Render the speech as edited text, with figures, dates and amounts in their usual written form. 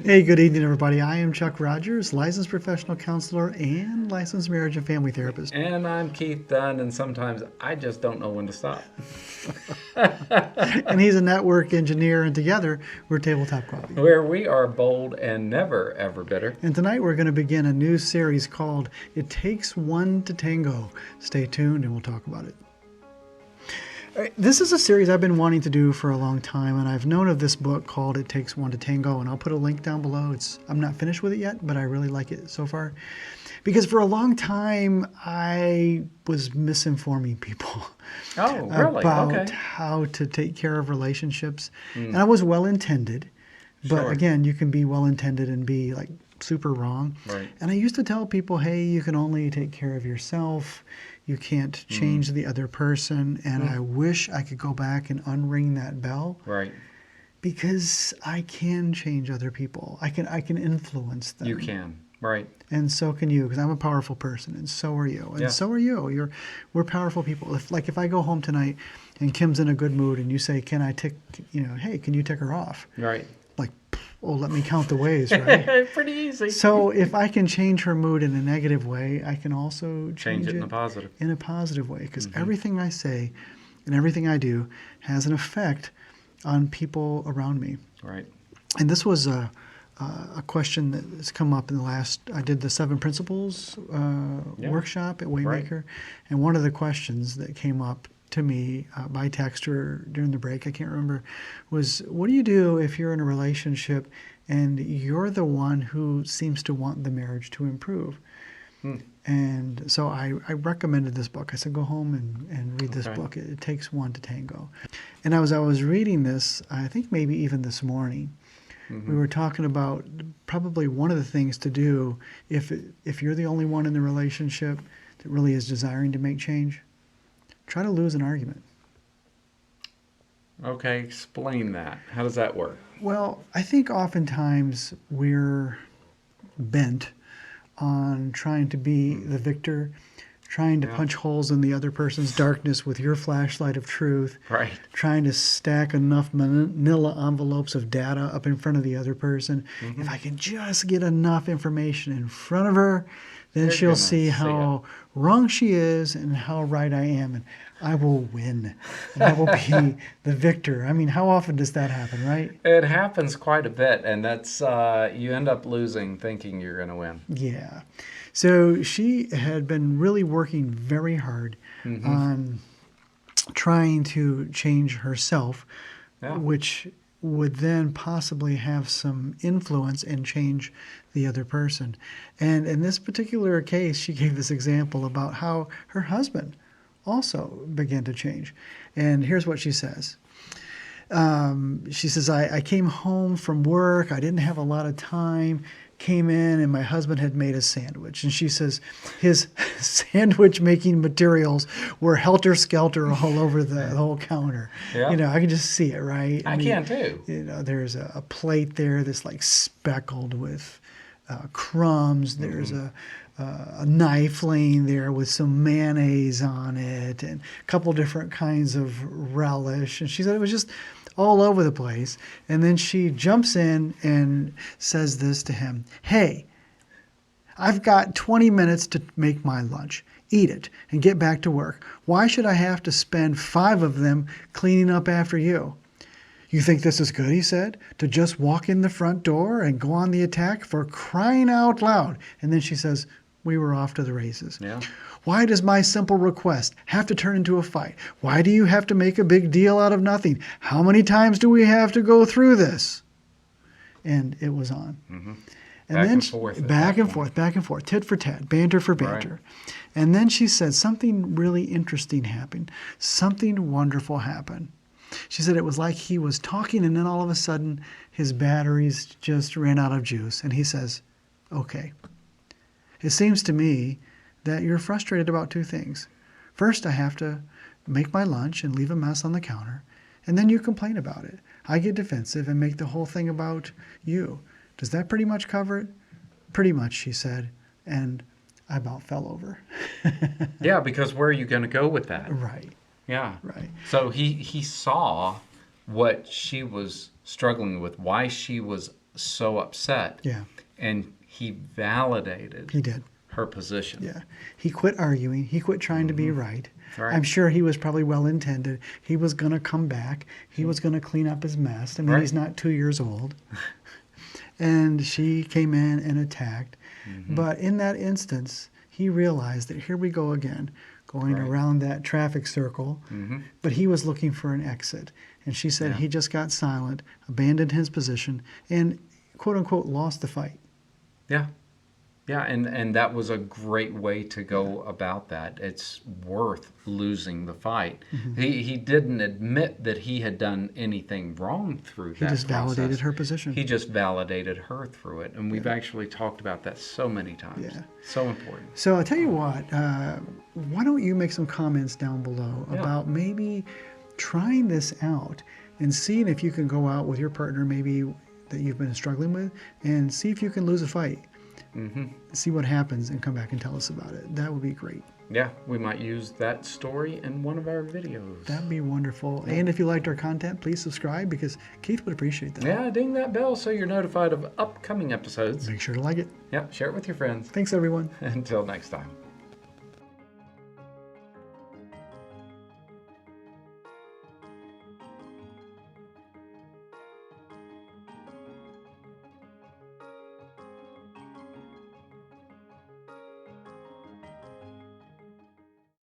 Hey, good evening, everybody. I am Chuck Rogers, licensed professional counselor and licensed marriage and family therapist. And I'm Keith Dunn, and sometimes I just don't know when to stop. And he's a network engineer, and together we're Tabletop Coffee. Where we are bold and never, ever bitter. And tonight we're going to begin a new series called It Takes One to Tango. Stay tuned and we'll talk about it. All right, this is a series I've been wanting to do for a long time, and I've known of this book called It Takes One to Tango, and I'll put a link down below. I'm not finished with it yet, but I really like it so far. Because for a long time, I was misinforming people Oh, really? about Okay. how to take care of relationships. And I was well-intended, but Sure. again, you can be well-intended and be like super wrong. Right. And I used to tell people, hey, you can only take care of yourself. You can't change the other person. And I wish I could go back and unring that bell, Right. because I can change other people. I can influence them. You can. Right. And so can you, because I'm a powerful person, and so are you, and Yeah. so are you. We're powerful people. If I go home tonight and Kim's in a good mood, and you say, "Can I tick? Hey, can you tick her off?" Right. Like, oh, let me count the ways, right? Pretty easy. So if I can change her mood in a negative way, I can also Change it in a positive. in a positive way, because everything I say and everything I do has an effect on people around me. Right. And this was a question that has come up in the last. I did the 7 Principles workshop at Waymaker, and one of the questions that came up to me by text or during the break, I can't remember, was, what do you do if you're in a relationship and you're the one who seems to want the marriage to improve? And so I recommended this book. I said, go home and read this book. It Takes One to Tango. And I was reading this, I think maybe even this morning. We were talking about probably one of the things to do if you're the only one in the relationship that really is desiring to make change, try to lose an argument. Okay, explain that. How does that work? Well, I think oftentimes we're bent on trying to be the victor, trying to punch holes in the other person's darkness with your flashlight of truth, Right. trying to stack enough manila envelopes of data up in front of the other person. If I can just get enough information in front of her, then They're she'll gonna see see how wrong she is and how right I am, and I will win, and I will be the victor. I mean, how often does that happen, right? It happens quite a bit, and that's you end up losing thinking you're going to win. Yeah. So she had been really working very hard on trying to change herself, Yeah. which would then possibly have some influence and change the other person. And in this particular case, she gave this example about how her husband also began to change. And here's what she says. She says, I came home from work. I didn't have a lot of time. Came in and my husband had made a sandwich. And she says his sandwich making materials were helter-skelter all over the whole counter. Yeah. I can just see it, right? I can too. There's a plate there that's like speckled with crumbs. There's a knife laying there with some mayonnaise on it and a couple different kinds of relish. And she said it was just all over the place. And then she jumps in and says this to him. Hey, I've got 20 minutes to make my lunch. Eat it and get back to work. Why should I have to spend 5 of them cleaning up after you? You think this is good, he said, to just walk in the front door and go on the attack? For crying out loud. And then she says, we were off to the races. Yeah. Why does my simple request have to turn into a fight? Why do you have to make a big deal out of nothing? How many times do we have to go through this? And it was on. And Back then and forth at back that and forth, back and forth, tit for tat, banter for banter. And then she said something really interesting happened. Something wonderful happened. She said it was like he was talking, and then all of a sudden his batteries just ran out of juice. And he says, okay, it seems to me that you're frustrated about 2 things. First, I have to make my lunch and leave a mess on the counter, and then you complain about it. I get defensive and make the whole thing about you. Does that pretty much cover it? Pretty much, she said, and I about fell over. Yeah, because where are you going to go with that? Right, Yeah. right. So he saw what she was struggling with, why she was so upset. Yeah. And he validated He did. her position. Yeah. He quit arguing. He quit trying to be right. Right. I'm sure he was probably well intended. He was going to come back. He was going to clean up his mess. I mean, Right. he's not 2 years old. And she came in and attacked. But in that instance, he realized that here we go again, going Right. around that traffic circle. But he was looking for an exit. And she said Yeah. he just got silent, abandoned his position, and quote unquote lost the fight. Yeah. Yeah, and that was a great way to go about that. It's worth losing the fight. He didn't admit that he had done anything wrong through He that just process. validated her position. He just validated her through it. And we've actually talked about that so many times. Yeah. So important. So I'll tell you what, why don't you make some comments down below Yeah. about maybe trying this out and seeing if you can go out with your partner maybe that you've been struggling with and see if you can lose a fight. See what happens and come back and tell us about it. That would be great. Yeah, we might use that story in one of our videos. That'd be wonderful. And if you liked our content, please subscribe because Keith would appreciate that. Yeah, ding that bell so you're notified of upcoming episodes. Make sure to like it. Yep, share it with your friends. Thanks, everyone. Until next time.